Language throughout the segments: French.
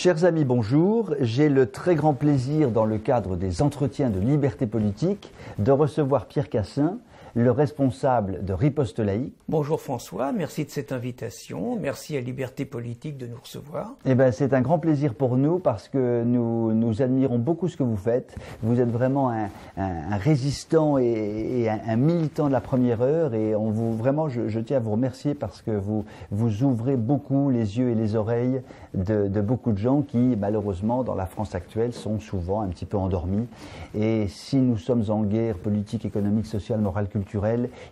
Chers amis, bonjour. J'ai le très grand plaisir, dans le cadre des entretiens de liberté politique, de recevoir Pierre Cassin, le responsable de Riposte Laïque. Bonjour François, merci de cette invitation, merci à Liberté Politique de nous recevoir. Eh ben, c'est un grand plaisir pour nous parce que nous admirons beaucoup ce que vous faites. Vous êtes vraiment un résistant et un militant de la première heure et vraiment, je tiens à vous remercier parce que vous ouvrez beaucoup les yeux et les oreilles de beaucoup de gens qui, malheureusement, dans la France actuelle, sont souvent un petit peu endormis. Et si nous sommes en guerre politique, économique, sociale, morale, culturelle,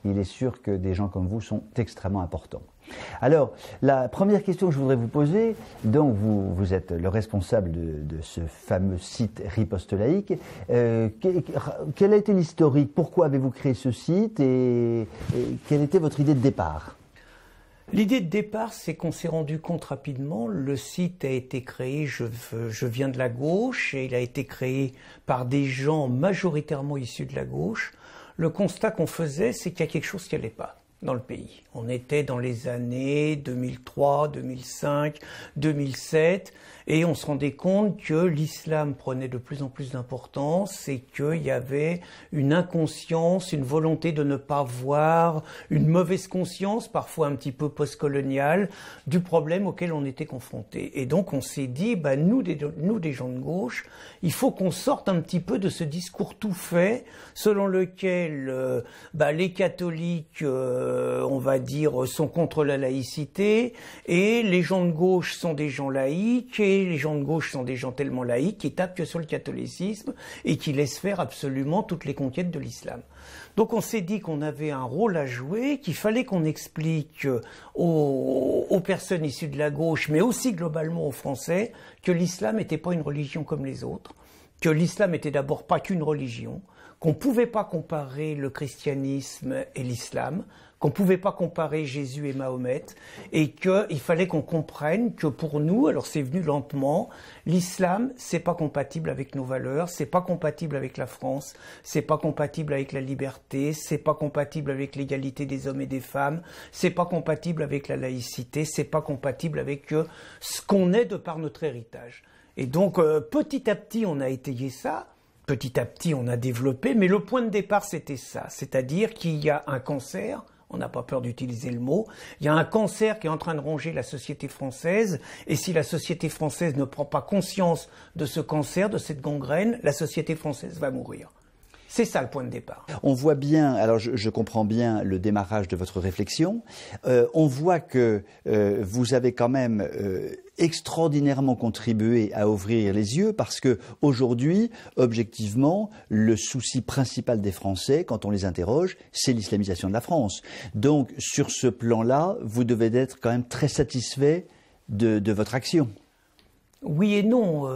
il est sûr que des gens comme vous sont extrêmement importants. Alors, la première question que je voudrais vous poser, donc vous êtes le responsable de ce fameux site Riposte Laïque. Quel a été l'historique? Pourquoi avez-vous créé ce site et quelle était votre idée de départ? L'idée de départ, c'est qu'on s'est rendu compte rapidement, le site a été créé, je viens de la gauche, et il a été créé par des gens majoritairement issus de la gauche. Le constat qu'on faisait, c'est qu'il y a quelque chose qui n'allait pas dans le pays. On était dans les années 2003, 2005, 2007, et on se rendait compte que l'islam prenait de plus en plus d'importance et qu'il y avait une inconscience, une volonté de ne pas voir, une mauvaise conscience, parfois un petit peu postcoloniale, du problème auquel on était confronté. Et donc on s'est dit, nous des gens de gauche, il faut qu'on sorte un petit peu de ce discours tout fait, selon lequel les catholiques, on va dire, sont contre la laïcité, et les gens de gauche sont des gens laïcs, et les gens de gauche sont des gens tellement laïcs qui tapent que sur le catholicisme et qui laissent faire absolument toutes les conquêtes de l'islam. Donc on s'est dit qu'on avait un rôle à jouer, qu'il fallait qu'on explique aux personnes issues de la gauche, mais aussi globalement aux Français, que l'islam n'était pas une religion comme les autres, que l'islam n'était d'abord pas qu'une religion, qu'on ne pouvait pas comparer le christianisme et l'islam, qu'on ne pouvait pas comparer Jésus et Mahomet, et qu'il fallait qu'on comprenne que pour nous, alors c'est venu lentement, l'islam, c'est pas compatible avec nos valeurs, c'est pas compatible avec la France, c'est pas compatible avec la liberté, c'est pas compatible avec l'égalité des hommes et des femmes, c'est pas compatible avec la laïcité, c'est pas compatible avec ce qu'on est de par notre héritage. Et donc, petit à petit, on a étayé ça. Petit à petit, on a développé, mais le point de départ, c'était ça. C'est-à-dire qu'il y a un cancer, on n'a pas peur d'utiliser le mot, il y a un cancer qui est en train de ronger la société française, et si la société française ne prend pas conscience de ce cancer, de cette gangrène, la société française va mourir. C'est ça le point de départ. On voit bien, alors je comprends bien le démarrage de votre réflexion, on voit que vous avez quand même extraordinairement contribué à ouvrir les yeux parce que aujourd'hui, objectivement, le souci principal des Français, quand on les interroge, c'est l'islamisation de la France. Donc sur ce plan-là, vous devez être quand même très satisfait de votre action. Oui et non.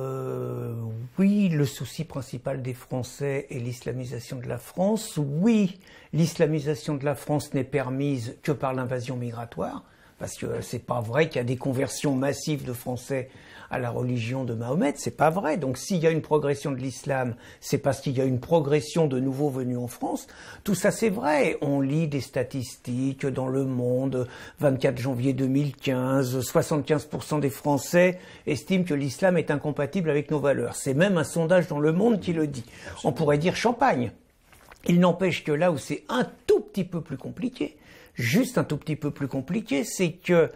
Oui, le souci principal des Français est l'islamisation de la France. Oui, l'islamisation de la France n'est permise que par l'invasion migratoire, parce que c'est pas vrai qu'il y a des conversions massives de Français à la religion de Mahomet, c'est pas vrai. Donc s'il y a une progression de l'islam, c'est parce qu'il y a une progression de nouveaux venus en France. Tout ça c'est vrai. On lit des statistiques dans Le Monde, 24 janvier 2015, 75% des Français estiment que l'islam est incompatible avec nos valeurs. C'est même un sondage dans Le Monde qui le dit. On pourrait dire Champagne. Il n'empêche que là où c'est un tout petit peu plus compliqué, juste un tout petit peu plus compliqué, c'est que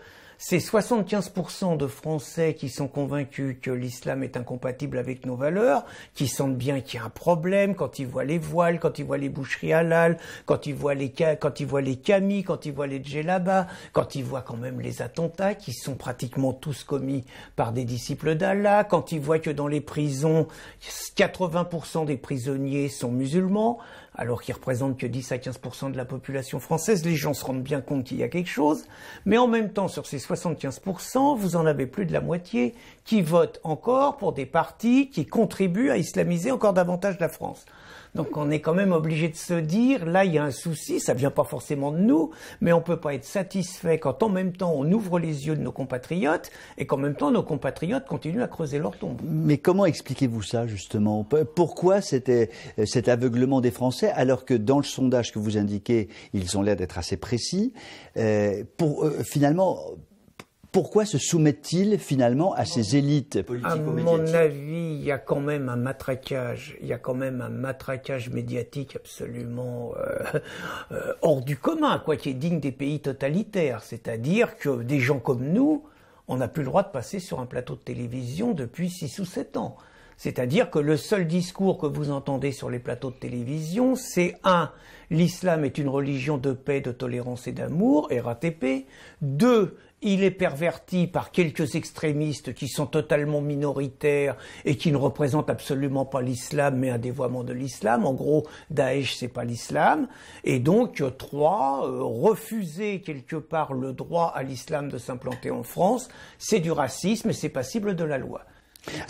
c'est 75% de Français qui sont convaincus que l'islam est incompatible avec nos valeurs, qui sentent bien qu'il y a un problème quand ils voient les voiles, quand ils voient les boucheries halal, quand ils voient les camis, quand ils voient les djellabas, quand ils voient quand même les attentats qui sont pratiquement tous commis par des disciples d'Allah, quand ils voient que dans les prisons, 80% des prisonniers sont musulmans, alors qu'ils représentent que 10 à 15% de la population française, les gens se rendent bien compte qu'il y a quelque chose, mais en même temps, sur ces 75%, vous en avez plus de la moitié qui votent encore pour des partis qui contribuent à islamiser encore davantage la France. Donc on est quand même obligé de se dire, là il y a un souci, ça vient pas forcément de nous, mais on peut pas être satisfait quand en même temps on ouvre les yeux de nos compatriotes et qu'en même temps nos compatriotes continuent à creuser leur tombe. Mais comment expliquez-vous ça justement? Pourquoi cet aveuglement des Français alors que dans le sondage que vous indiquez, ils ont l'air d'être assez précis finalement, Pourquoi se soumettent-ils finalement à ces élites politico-médiatiques? À mon avis, il y a quand même un matraquage. Il y a quand même un matraquage médiatique absolument hors du commun, quoi, qui est digne des pays totalitaires. C'est-à-dire que des gens comme nous, on n'a plus le droit de passer sur un plateau de télévision depuis 6 ou 7 ans. C'est-à-dire que le seul discours que vous entendez sur les plateaux de télévision, c'est 1. L'islam est une religion de paix, de tolérance et d'amour, RATP. 2. Il est perverti par quelques extrémistes qui sont totalement minoritaires et qui ne représentent absolument pas l'islam, mais un dévoiement de l'islam. En gros, Daesh, c'est pas l'islam. Et donc, 3, refuser quelque part le droit à l'islam de s'implanter en France, c'est du racisme et c'est passible de la loi.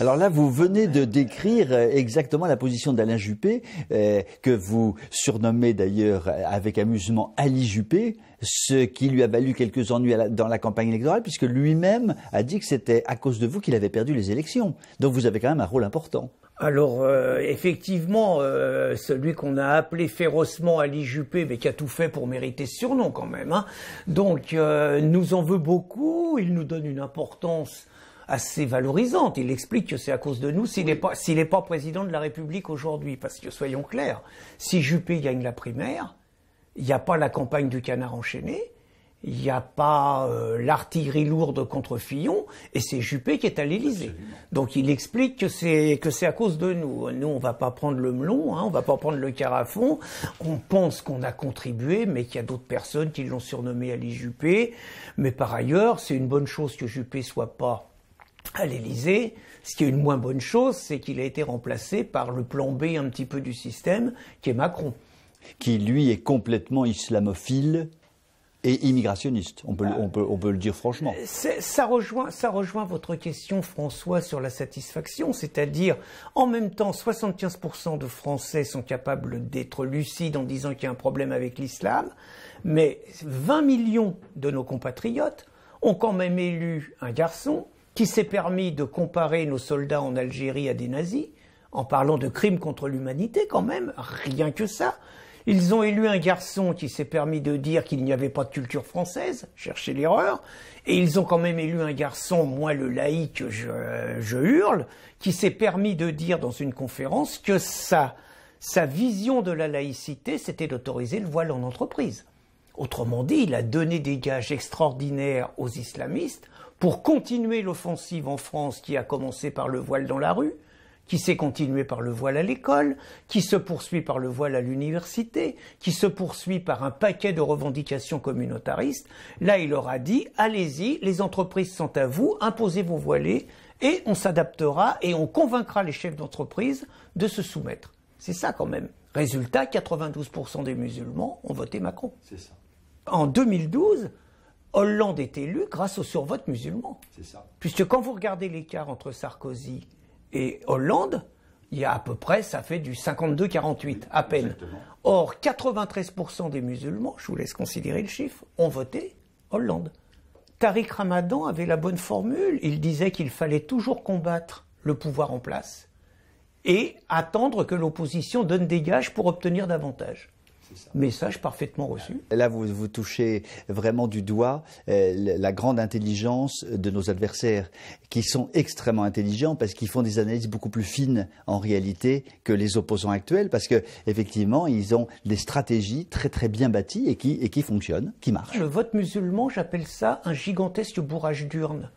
Alors là, vous venez de décrire exactement la position d'Alain Juppé, que vous surnommez d'ailleurs avec amusement Ali Juppé, ce qui lui a valu quelques ennuis dans la campagne électorale, puisque lui-même a dit que c'était à cause de vous qu'il avait perdu les élections. Donc vous avez quand même un rôle important. Alors, effectivement, celui qu'on a appelé férocement Ali Juppé, mais qui a tout fait pour mériter ce surnom quand même, hein. Donc, nous en veut beaucoup, il nous donne une importance assez valorisante. Il explique que c'est à cause de nous s'il n'est pas président de la République aujourd'hui. Parce que, soyons clairs, si Juppé gagne la primaire, il n'y a pas la campagne du canard enchaîné, il n'y a pas l'artillerie lourde contre Fillon, et c'est Juppé qui est à l'Élysée. Donc il explique que c'est à cause de nous. Nous, on va pas prendre le melon, hein, on va pas prendre le carafon. On pense qu'on a contribué, mais qu'il y a d'autres personnes qui l'ont surnommé Ali Juppé. Mais par ailleurs, c'est une bonne chose que Juppé soit pas à l'Élysée. Ce qui est une moins bonne chose, c'est qu'il a été remplacé par le plan B un petit peu du système, qui est Macron. Qui, lui, est complètement islamophile et immigrationniste. On peut le dire franchement. Ça rejoint votre question, François, sur la satisfaction. C'est-à-dire, en même temps, 75% de Français sont capables d'être lucides en disant qu'il y a un problème avec l'islam, mais 20 millions de nos compatriotes ont quand même élu un garçon qui s'est permis de comparer nos soldats en Algérie à des nazis, en parlant de crimes contre l'humanité quand même, rien que ça. Ils ont élu un garçon qui s'est permis de dire qu'il n'y avait pas de culture française, cherchez l'erreur, et ils ont quand même élu un garçon, moi le laïc, je hurle, qui s'est permis de dire dans une conférence que sa vision de la laïcité, c'était d'autoriser le voile en entreprise. Autrement dit, il a donné des gages extraordinaires aux islamistes pour continuer l'offensive en France qui a commencé par le voile dans la rue, qui s'est continué par le voile à l'école, qui se poursuit par le voile à l'université, qui se poursuit par un paquet de revendications communautaristes. Là, il leur a dit, allez-y, les entreprises sont à vous, imposez vos voilés, et on s'adaptera et on convaincra les chefs d'entreprise de se soumettre. C'est ça quand même. Résultat, 92% des musulmans ont voté Macron. C'est ça. En 2012, Hollande est élu grâce au survote musulman. C'est ça. Puisque quand vous regardez l'écart entre Sarkozy et Hollande, il y a à peu près, ça fait du 52-48, à peine. Exactement. Or, 93% des musulmans, je vous laisse considérer le chiffre, ont voté Hollande. Tariq Ramadan avait la bonne formule. Il disait qu'il fallait toujours combattre le pouvoir en place et attendre que l'opposition donne des gages pour obtenir davantage. Message parfaitement reçu. Là, vous touchez vraiment du doigt la grande intelligence de nos adversaires, qui sont extrêmement intelligents parce qu'ils font des analyses beaucoup plus fines en réalité que les opposants actuels, parce que effectivement, ils ont des stratégies très très bien bâties et qui fonctionnent, qui marchent. Le vote musulman, j'appelle ça un gigantesque bourrage d'urne.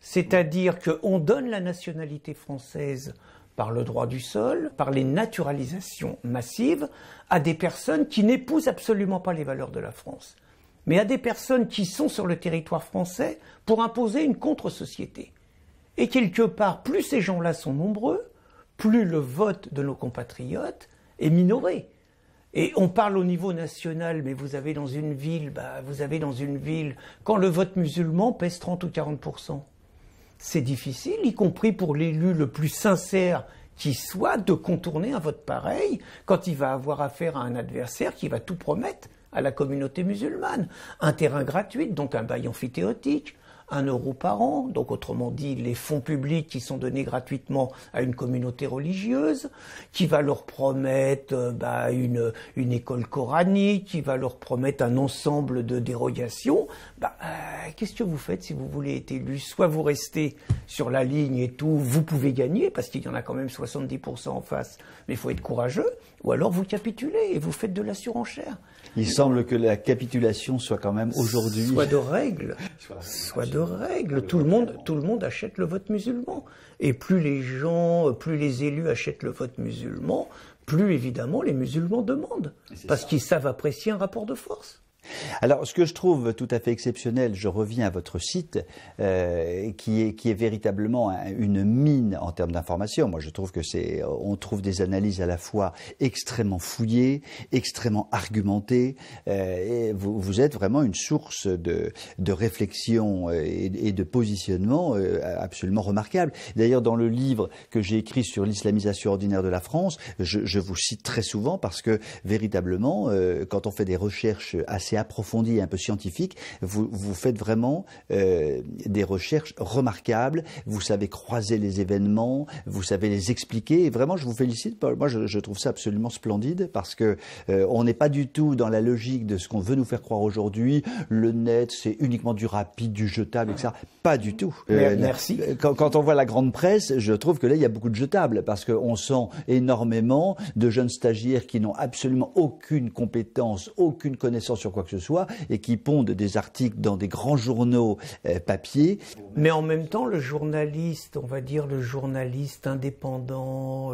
C'est-à-dire qu'on donne la nationalité française par le droit du sol, par les naturalisations massives, à des personnes qui n'épousent absolument pas les valeurs de la France, mais à des personnes qui sont sur le territoire français pour imposer une contre-société. Et quelque part, plus ces gens-là sont nombreux, plus le vote de nos compatriotes est minoré. Et on parle au niveau national, mais vous avez dans une ville, quand le vote musulman pèse 30 ou 40%. C'est difficile, y compris pour l'élu le plus sincère qui soit, de contourner un vote pareil quand il va avoir affaire à un adversaire qui va tout promettre à la communauté musulmane. Un terrain gratuit, donc un bail amphithéotique, 1 euro par an, donc autrement dit les fonds publics qui sont donnés gratuitement à une communauté religieuse, qui va leur promettre une école coranique, qui va leur promettre un ensemble de dérogations. Qu'est-ce que vous faites si vous voulez être élu? Soit vous restez sur la ligne et tout, vous pouvez gagner, parce qu'il y en a quand même 70% en face, mais il faut être courageux, ou alors vous capitulez et vous faites de la surenchère. Il semble que la capitulation soit quand même aujourd'hui... Soit de règle. Soit de règle. Tout le monde achète le vote musulman. Et plus les élus achètent le vote musulman, plus évidemment les musulmans demandent. Parce qu'ils savent apprécier un rapport de force. Alors, ce que je trouve tout à fait exceptionnel, je reviens à votre site, qui est véritablement une mine en termes d'information. Moi, je trouve que on trouve des analyses à la fois extrêmement fouillées, extrêmement argumentées, et vous êtes vraiment une source de réflexion et de positionnement absolument remarquable. D'ailleurs, dans le livre que j'ai écrit sur l'islamisation ordinaire de la France, je vous cite très souvent parce que véritablement, quand on fait des recherches assez approfondies et un peu scientifiques, vous faites vraiment des recherches remarquables, vous savez croiser les événements, vous savez les expliquer, et vraiment je vous félicite. Moi je trouve ça absolument splendide parce que on n'est pas du tout dans la logique de ce qu'on veut nous faire croire aujourd'hui, le net c'est uniquement du rapide, du jetable, etc. Pas du tout. Merci. Quand on voit la grande presse, je trouve que là il y a beaucoup de jetables parce qu'on sent énormément de jeunes stagiaires qui n'ont absolument aucune compétence, aucune connaissance sur quoi que ce soit et qui pondent des articles dans des grands journaux papier. Mais en même temps, le journaliste, on va dire le journaliste indépendant,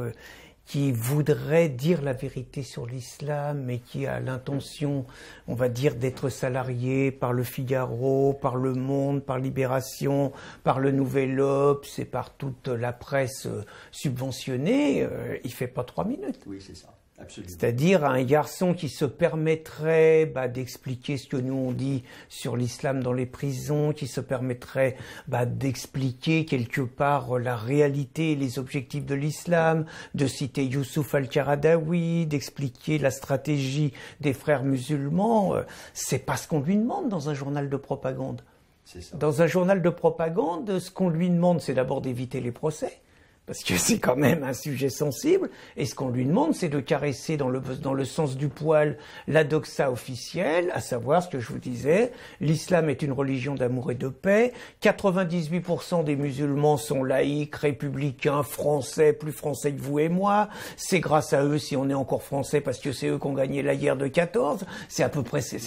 qui voudrait dire la vérité sur l'islam, mais qui a l'intention, on va dire, d'être salarié par Le Figaro, par Le Monde, par Libération, par Le Nouvel Obs et par toute la presse subventionnée, il fait pas 3 minutes. Oui, c'est ça. C'est-à-dire un garçon qui se permettrait d'expliquer ce que nous on dit sur l'islam dans les prisons, qui se permettrait d'expliquer quelque part la réalité et les objectifs de l'islam, de citer Youssouf Al-Qaradawi, d'expliquer la stratégie des frères musulmans, c'est pas ce qu'on lui demande dans un journal de propagande. C'est ça. Dans un journal de propagande, ce qu'on lui demande, c'est d'abord d'éviter les procès. Parce que c'est quand même un sujet sensible, et ce qu'on lui demande, c'est de caresser dans le sens du poil la doxa officielle, à savoir ce que je vous disais, l'islam est une religion d'amour et de paix, 98% des musulmans sont laïcs, républicains, français, plus français que vous et moi, c'est grâce à eux si on est encore français, parce que c'est eux qui ont gagné la guerre de 14, c'est à peu près ça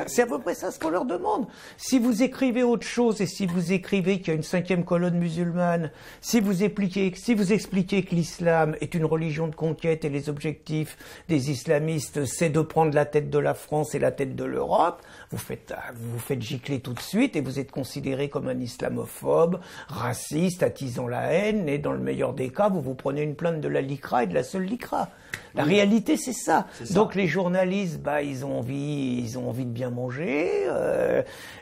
ce qu'on leur demande. Si vous écrivez autre chose, et si vous écrivez qu'il y a une 5e colonne musulmane, si vous expliquez que l'islam est une religion de conquête et les objectifs des islamistes, c'est de prendre la tête de la France et la tête de l'Europe, vous faites gicler tout de suite et vous êtes considéré comme un islamophobe, raciste, attisant la haine, et dans le meilleur des cas, vous prenez une plainte de la LICRA et de la seule LICRA. La réalité, c'est ça. Donc les journalistes, ils ont envie de bien manger,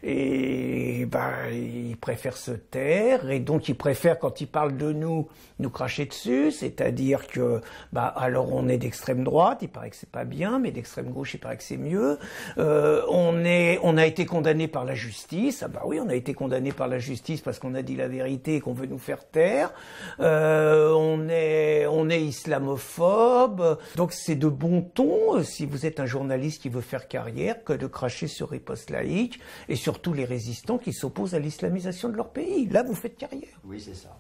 et ils préfèrent se taire, et donc ils préfèrent, quand ils parlent de nous cracher dessus, c'est-à-dire que alors on est d'extrême droite, il paraît que c'est pas bien, mais d'extrême gauche, il paraît que c'est mieux. On a été condamné par la justice. Oui, on a été condamné par la justice parce qu'on a dit la vérité et qu'on veut nous faire taire. On est islamophobe. Donc c'est de bon ton, si vous êtes un journaliste qui veut faire carrière, que de cracher sur Riposte laïque et sur tous les résistants qui s'opposent à l'islamisation de leur pays. Là, vous faites carrière. Oui, c'est ça.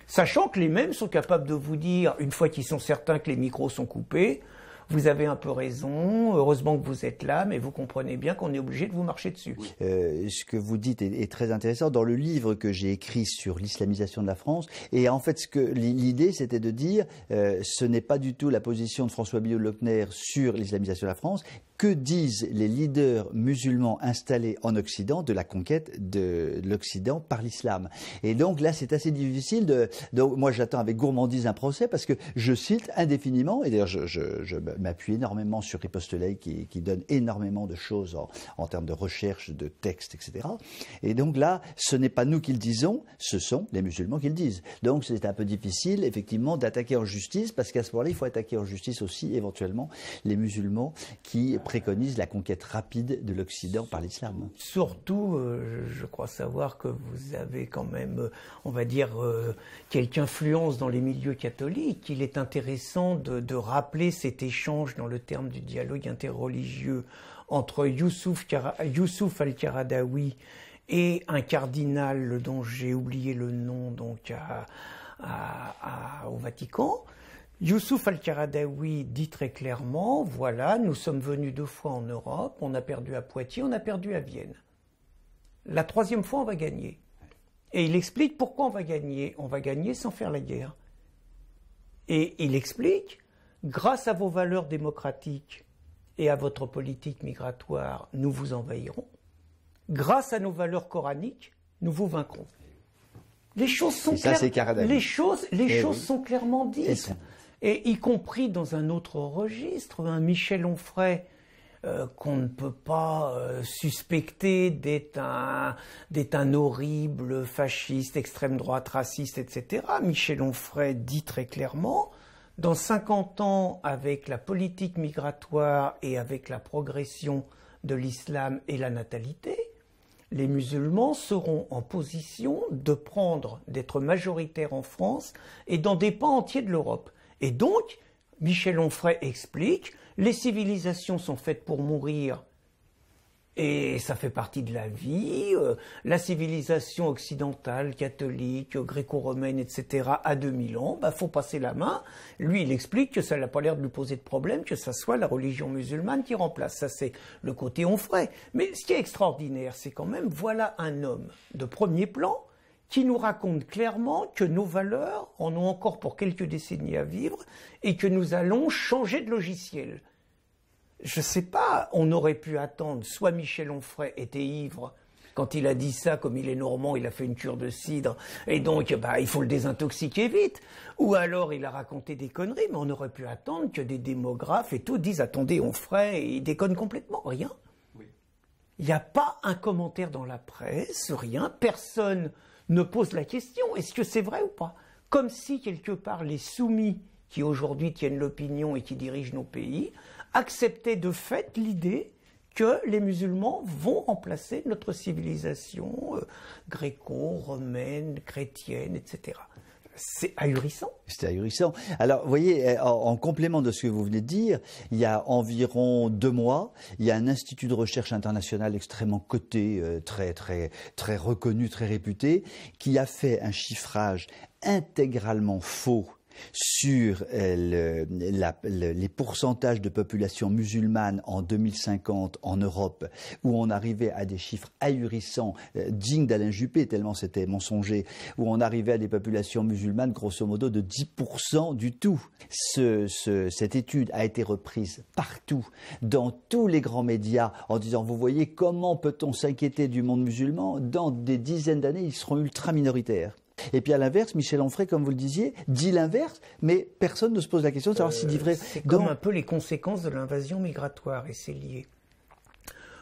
Sachant que les mêmes sont capables de vous dire, une fois qu'ils sont certains que les micros sont coupés, vous avez un peu raison, heureusement que vous êtes là, mais vous comprenez bien qu'on est obligé de vous marcher dessus. Oui. Ce que vous dites est très intéressant. Dans le livre que j'ai écrit sur l'islamisation de la France, et en fait, l'idée, c'était de dire, ce n'est pas du tout la position de François Billot-Lochner sur l'islamisation de la France. Que disent les leaders musulmans installés en Occident de la conquête de l'Occident par l'islam? Et donc là, c'est assez difficile donc moi, j'attends avec gourmandise un procès parce que je cite indéfiniment, et d'ailleurs, je m'appuie énormément sur Riposte laïque qui donne énormément de choses en termes de recherche, de textes, etc. Et donc là, ce n'est pas nous qui le disons, ce sont les musulmans qui le disent. Donc c'est un peu difficile, effectivement, d'attaquer en justice, parce qu'à ce moment-là, il faut attaquer en justice aussi, éventuellement, les musulmans qui préconise la conquête rapide de l'Occident par l'islam. Surtout, je crois savoir que vous avez quand même, on va dire, quelque influence dans les milieux catholiques. Il est intéressant de rappeler cet échange dans le terme du dialogue interreligieux entre Youssouf al-Qaradawi et un cardinal dont j'ai oublié le nom, donc au Vatican. Youssouf al-Qaradawi dit très clairement, voilà, nous sommes venus 2 fois en Europe, on a perdu à Poitiers, on a perdu à Vienne. La 3e fois, on va gagner. Et il explique pourquoi on va gagner. On va gagner sans faire la guerre. Et il explique, grâce à vos valeurs démocratiques et à votre politique migratoire, nous vous envahirons. Grâce à nos valeurs coraniques, nous vous vaincrons. Les choses sont claires. Les choses sont clairement dites. Et y compris dans un autre registre, un Michel Onfray, qu'on ne peut pas suspecter d'être un horrible fasciste, extrême droite, raciste, etc. Michel Onfray dit très clairement, dans 50 ans, avec la politique migratoire et avec la progression de l'islam et la natalité, les musulmans seront en position d'être majoritaires en France et dans des pans entiers de l'Europe. Et donc, Michel Onfray explique, les civilisations sont faites pour mourir et ça fait partie de la vie. La civilisation occidentale, catholique, gréco-romaine, etc. à 2000 ans, faut passer la main. Lui, il explique que ça n'a pas l'air de lui poser de problème, que ça soit la religion musulmane qui remplace. Ça, c'est le côté Onfray. Mais ce qui est extraordinaire, c'est quand même, voilà un homme de premier plan qui nous raconte clairement que nos valeurs en ont encore pour quelques décennies à vivre et que nous allons changer de logiciel. Je ne sais pas, on aurait pu attendre, soit Michel Onfray était ivre, quand il a dit ça, comme il est normand, il a fait une cure de cidre, et donc il faut le désintoxiquer vite, ou alors il a raconté des conneries, mais on aurait pu attendre que des démographes et tout disent, attendez, Onfray, il déconne complètement, rien. Oui. Il n'y a pas un commentaire dans la presse, rien, personne ne pose la question, est-ce que c'est vrai ou pas? Comme si, quelque part, les soumis qui aujourd'hui tiennent l'opinion et qui dirigent nos pays, acceptaient de fait l'idée que les musulmans vont remplacer notre civilisation gréco-romaine, chrétienne, etc. C'est ahurissant. C'est ahurissant. Alors, vous voyez, en complément de ce que vous venez de dire, il y a environ 2 mois, il y a un institut de recherche international extrêmement coté, très reconnu, très réputé, qui a fait un chiffrage intégralement faux sur les pourcentages de population musulmane en 2050 en Europe, où on arrivait à des chiffres ahurissants, dignes d'Alain Juppé, tellement c'était mensonger, où on arrivait à des populations musulmanes grosso modo de 10% du tout. Cette étude a été reprise partout, dans tous les grands médias, en disant, vous voyez, comment peut-on s'inquiéter du monde musulman? Dans des dizaines d'années, ils seront ultra minoritaires. Et puis à l'inverse, Michel Onfray, comme vous le disiez, dit l'inverse, mais personne ne se pose la question de savoir s'il dit vrai. C'est comme un peu les conséquences de l'invasion migratoire, et c'est lié.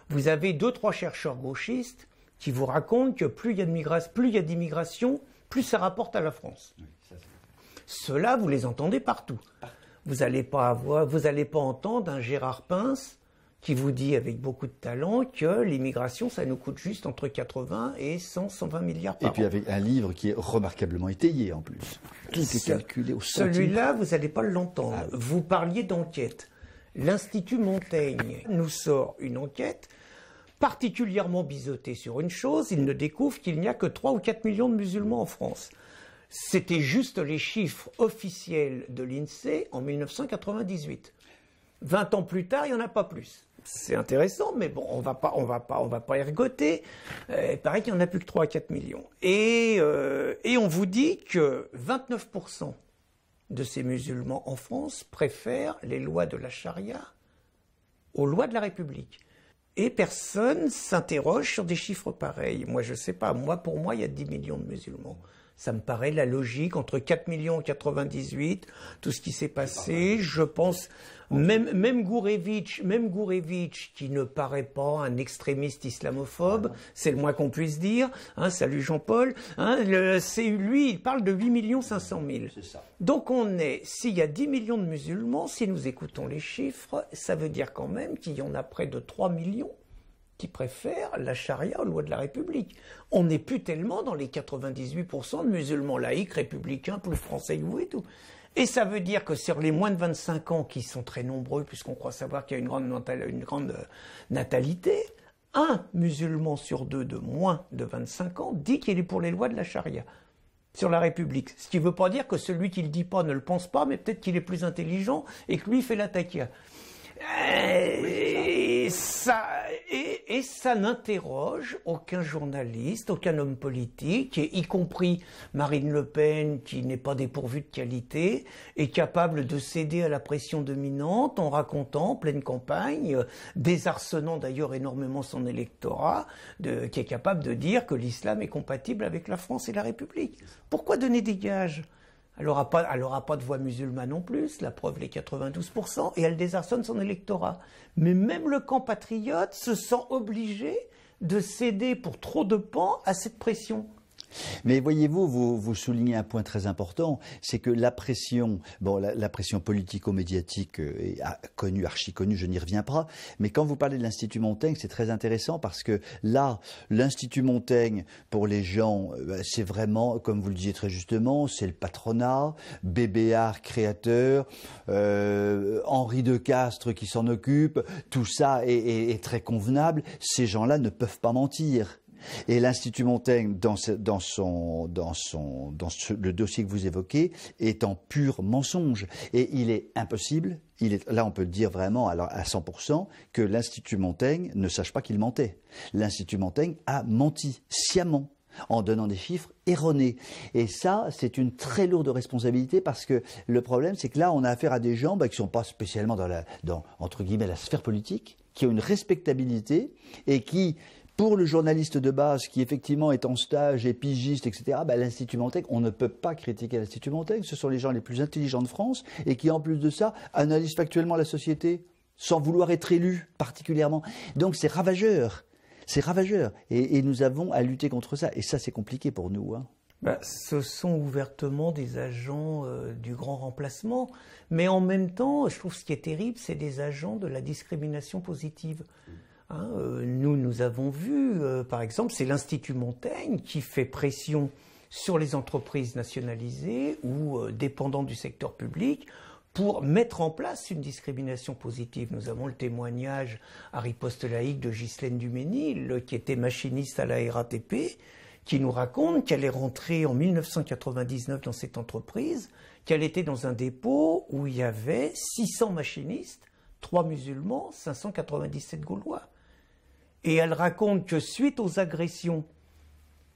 Vous avez 2-3 chercheurs gauchistes qui vous racontent que plus il y a d'immigration, plus ça rapporte à la France. Oui, ceux-là, vous les entendez partout. Vous n'allez pas entendre un Gérard Pince qui vous dit avec beaucoup de talent que l'immigration, ça nous coûte juste entre 80 et 120 milliards par an. Et puis avec un livre qui est remarquablement étayé en plus. Tout est calculé au centime. Celui-là, vous n'allez pas l'entendre. Ah oui. Vous parliez d'enquête. L'Institut Montaigne nous sort une enquête particulièrement biseautée sur une chose. Il ne découvre qu'il n'y a que 3 ou 4 millions de musulmans en France. C'était juste les chiffres officiels de l'INSEE en 1998. 20 ans plus tard, il n'y en a pas plus. C'est intéressant, mais bon, on va pas ergoter. Il paraît qu'il n'y en a plus que 3 à 4 millions. Et on vous dit que 29% de ces musulmans en France préfèrent les lois de la charia aux lois de la République. Et personne s'interroge sur des chiffres pareils. Moi, je sais pas. Pour moi, il y a 10 millions de musulmans. Ça me paraît la logique entre 4 millions et 98, tout ce qui s'est passé, je pense, même Gourevitch, qui ne paraît pas un extrémiste islamophobe, c'est le moins qu'on puisse dire, hein, salut Jean-Paul, hein, lui, il parle de 8 500 000. C'est ça. Donc s'il y a 10 millions de musulmans, si nous écoutons les chiffres, ça veut dire quand même qu'il y en a près de 3 millions qui préfèrent la charia aux lois de la République. On n'est plus tellement dans les 98% de musulmans laïcs, républicains, plus français que vous et tout. Et ça veut dire que sur les moins de 25 ans, qui sont très nombreux, puisqu'on croit savoir qu'il y a une grande natalité, un musulman sur deux de moins de 25 ans dit qu'il est pour les lois de la charia sur la République. Ce qui ne veut pas dire que celui qui ne le dit pas ne le pense pas, mais peut-être qu'il est plus intelligent et que lui fait la taquia. Et ça n'interroge aucun journaliste, aucun homme politique, y compris Marine Le Pen, qui n'est pas dépourvue de qualité, est capable de céder à la pression dominante en racontant, en pleine campagne, désarçonnant d'ailleurs énormément son électorat, qui est capable de dire que l'islam est compatible avec la France et la République. Pourquoi donner des gages ? Elle n'aura pas de voix musulmane non plus, la preuve les 92%, et elle désarçonne son électorat. Mais même le camp patriote se sent obligé de céder pour trop de pans à cette pression. Mais voyez-vous, vous soulignez un point très important, c'est que la pression politico-médiatique est connue, archi connue, je n'y reviens pas, mais quand vous parlez de l'Institut Montaigne, c'est très intéressant parce que là, l'Institut Montaigne, pour les gens, c'est vraiment, comme vous le disiez très justement, c'est le patronat, Bébéar créateur, Henri de Castres qui s'en occupe, tout ça est très convenable, ces gens-là ne peuvent pas mentir. Et l'Institut Montaigne, le dossier que vous évoquez, est en pur mensonge. Et il est impossible, là on peut le dire vraiment à 100%, que l'Institut Montaigne ne sache pas qu'il mentait. L'Institut Montaigne a menti sciemment, en donnant des chiffres erronés. Et ça, c'est une très lourde responsabilité parce que le problème, c'est que là, on a affaire à des gens qui ne sont pas spécialement dans, entre guillemets, la sphère politique, qui ont une respectabilité et qui, pour le journaliste de base qui effectivement est en stage, est pigiste, etc., l'Institut Montaigne, on ne peut pas critiquer l'Institut Montaigne, ce sont les gens les plus intelligents de France et qui en plus de ça analysent factuellement la société sans vouloir être élus particulièrement. Donc c'est ravageur, et nous avons à lutter contre ça et ça c'est compliqué pour nous. Hein. Ce sont ouvertement des agents du grand remplacement, mais en même temps, je trouve ce qui est terrible, c'est des agents de la discrimination positive. Hein, nous avons vu, par exemple, c'est l'Institut Montaigne qui fait pression sur les entreprises nationalisées ou dépendantes du secteur public pour mettre en place une discrimination positive. Nous avons le témoignage à riposte laïque de Ghislaine Duménil, qui était machiniste à la RATP, qui nous raconte qu'elle est rentrée en 1999 dans cette entreprise, qu'elle était dans un dépôt où il y avait 600 machinistes, 3 musulmans, 597 Gaulois. Et elle raconte que suite aux agressions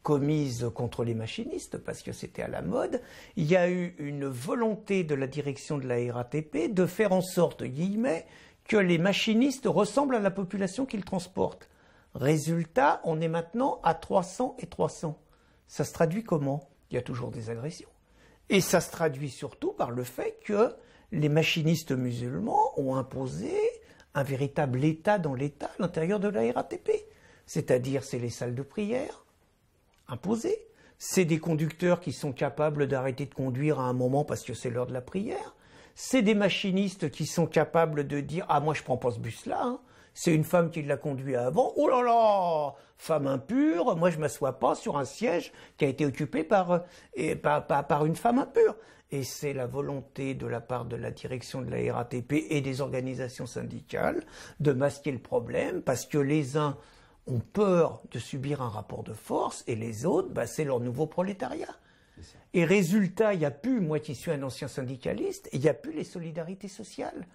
commises contre les machinistes, parce que c'était à la mode, il y a eu une volonté de la direction de la RATP de faire en sorte, guillemets, que les machinistes ressemblent à la population qu'ils transportent. Résultat, on est maintenant à 300 et 300. Ça se traduit comment? Il y a toujours des agressions. Et ça se traduit surtout par le fait que les machinistes musulmans ont imposé un véritable État dans l'État à l'intérieur de la RATP. C'est-à-dire, c'est les salles de prière imposées. C'est des conducteurs qui sont capables d'arrêter de conduire à un moment parce que c'est l'heure de la prière. C'est des machinistes qui sont capables de dire « Ah, moi, je prends pas ce bus-là, hein. C'est une femme qui l'a conduit avant. Oh là là, femme impure, moi je m'assois pas sur un siège qui a été occupé par une femme impure. » Et c'est la volonté de la part de la direction de la RATP et des organisations syndicales de masquer le problème parce que les uns ont peur de subir un rapport de force et les autres, c'est leur nouveau prolétariat. Et résultat, il n'y a plus, moi qui suis un ancien syndicaliste, il n'y a plus les solidarités sociales.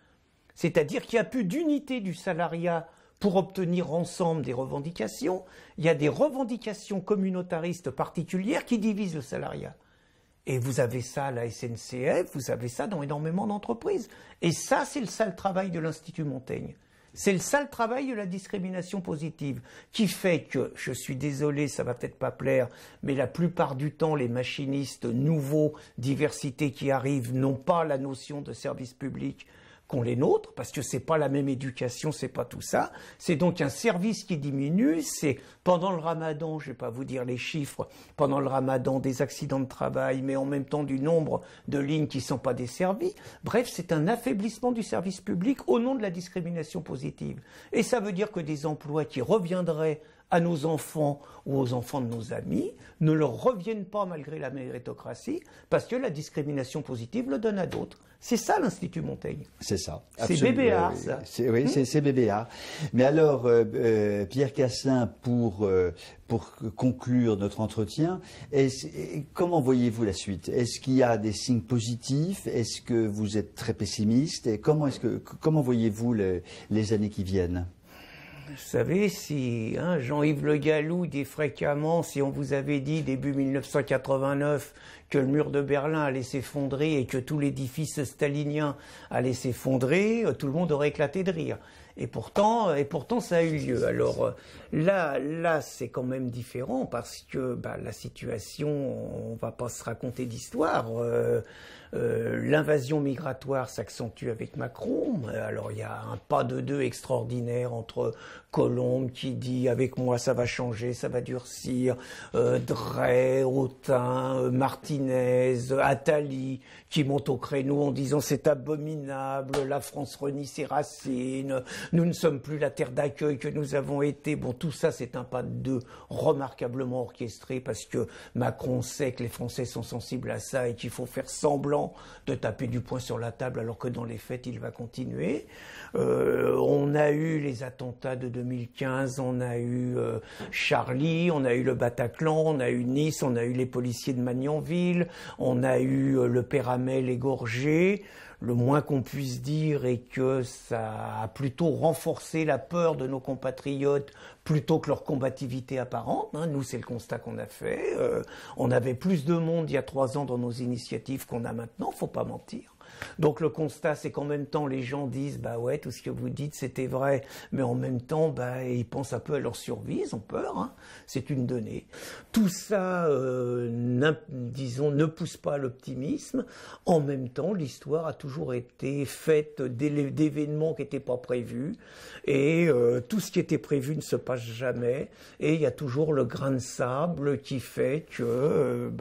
C'est-à-dire qu'il n'y a plus d'unité du salariat pour obtenir ensemble des revendications. Il y a des revendications communautaristes particulières qui divisent le salariat. Et vous avez ça à la SNCF, vous avez ça dans énormément d'entreprises. Et ça, c'est le sale travail de l'Institut Montaigne. C'est le sale travail de la discrimination positive qui fait que, je suis désolé, ça va peut-être pas plaire, mais la plupart du temps, les machinistes nouveaux, diversité qui arrivent, n'ont pas la notion de service public qu'ont les nôtres, parce que c'est pas la même éducation, c'est pas tout ça. C'est donc un service qui diminue. C'est pendant le ramadan, je vais pas vous dire les chiffres, pendant le ramadan des accidents de travail, mais en même temps du nombre de lignes qui sont pas desservies. Bref, c'est un affaiblissement du service public au nom de la discrimination positive. Et ça veut dire que des emplois qui reviendraient à nos enfants ou aux enfants de nos amis ne leur reviennent pas malgré la méritocratie parce que la discrimination positive le donne à d'autres. C'est ça l'Institut Montaigne. C'est ça. C'est Bébéar, ça. Oui, c'est Bébéar. Mais alors, Pierre Cassin, pour conclure notre entretien, comment voyez-vous la suite? Est-ce qu'il y a des signes positifs? Est-ce que vous êtes très pessimiste? Et comment voyez-vous les années qui viennent? Vous savez, si Jean-Yves Le Gallou dit fréquemment, si on vous avait dit début 1989 que le mur de Berlin allait s'effondrer et que tout l'édifice stalinien allait s'effondrer, tout le monde aurait éclaté de rire. Et pourtant, ça a eu lieu. Alors là, c'est quand même différent parce que la situation, on va pas se raconter d'histoire. L'invasion migratoire s'accentue avec Macron. Alors il y a un pas de deux extraordinaire entre Colombe qui dit avec moi ça va changer, ça va durcir, Drey, Autain, Martinez, Attali qui montent au créneau en disant c'est abominable, la France renie ses racines, nous ne sommes plus la terre d'accueil que nous avons été. Bon, tout ça c'est un pas de deux remarquablement orchestré parce que Macron sait que les Français sont sensibles à ça et qu'il faut faire semblant de taper du poing sur la table alors que dans les faits il va continuer. On a eu les attentats de 2015, on a eu Charlie, on a eu le Bataclan, on a eu Nice, on a eu les policiers de Magnanville, on a eu le père Hamel égorgé. Le moins qu'on puisse dire est que ça a plutôt renforcé la peur de nos compatriotes plutôt que leur combativité apparente. Nous, c'est le constat qu'on a fait. On avait plus de monde il y a 3 ans dans nos initiatives qu'on a maintenant, faut pas mentir. Donc le constat, c'est qu'en même temps, les gens disent « bah ouais, tout ce que vous dites, c'était vrai », mais en même temps, ils pensent un peu à leur survie, ils ont peur, c'est une donnée. Tout ça, disons, ne pousse pas à l'optimisme. En même temps, l'histoire a toujours été faite d'événements qui n'étaient pas prévus, et tout ce qui était prévu ne se passe jamais, et il y a toujours le grain de sable qui fait que,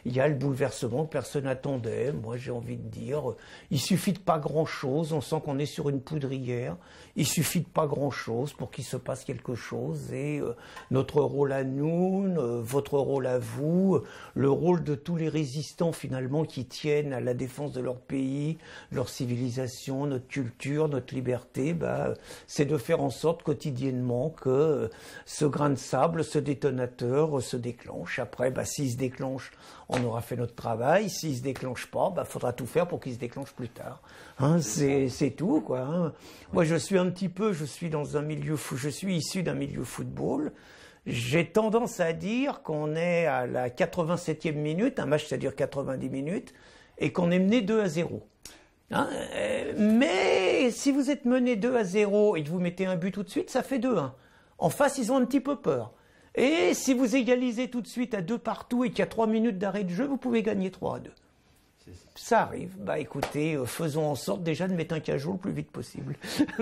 il y a le bouleversement que personne n'attendait. Moi, j'ai envie de dire, il suffit de pas grand-chose, on sent qu'on est sur une poudrière, il suffit de pas grand-chose pour qu'il se passe quelque chose, et notre rôle à nous, votre rôle à vous, le rôle de tous les résistants finalement qui tiennent à la défense de leur pays, leur civilisation, notre culture, notre liberté, c'est de faire en sorte quotidiennement que ce grain de sable, ce détonateur se déclenche. Après, s'il se déclenche, on aura fait notre travail. S'il se déclenche pas, faudra tout faire pour qu'il se déclenche plus tard. C'est tout, quoi. Moi, je suis issu d'un milieu football. J'ai tendance à dire qu'on est à la 87e minute, un match ça dure 90 minutes, et qu'on est mené 2-0. Mais si vous êtes mené 2-0 et que vous mettez un but tout de suite, ça fait 2-1. En face, ils ont un petit peu peur. Et si vous égalisez tout de suite à 2 partout et qu'il y a 3 minutes d'arrêt de jeu, vous pouvez gagner 3-2. Ça arrive. Écoutez, faisons en sorte déjà de mettre un cajot le plus vite possible.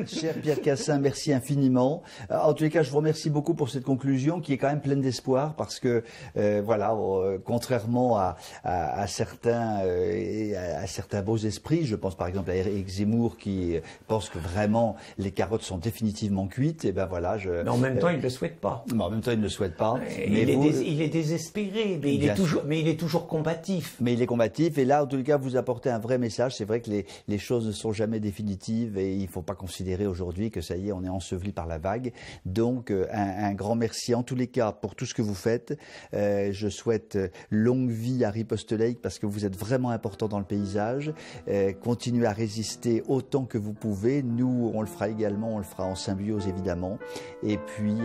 Cher Pierre Cassin, merci infiniment. En tous les cas, je vous remercie beaucoup pour cette conclusion qui est quand même pleine d'espoir parce que, contrairement à certains beaux esprits, je pense par exemple à Éric Zemmour qui pense que vraiment les carottes sont définitivement cuites, Mais en même temps, il ne le souhaite pas. Mais en même temps, il ne le souhaite pas. Il est désespéré, mais il est toujours combatif. Mais il est combatif et là, en tout cas, vous apportez un vrai message. C'est vrai que les choses ne sont jamais définitives et il ne faut pas considérer aujourd'hui que ça y est, on est enseveli par la vague. Donc, un grand merci en tous les cas pour tout ce que vous faites. Je souhaite longue vie à Riposte Lake parce que vous êtes vraiment important dans le paysage. Continuez à résister autant que vous pouvez. Nous, on le fera également, on le fera en symbiose évidemment. Et puis,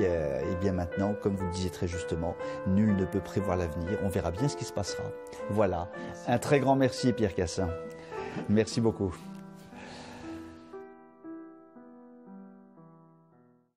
bien maintenant, comme vous le disiez très justement, nul ne peut prévoir l'avenir. On verra bien ce qui se passera. Voilà. Un très grand merci Pierre Cassin. Merci beaucoup.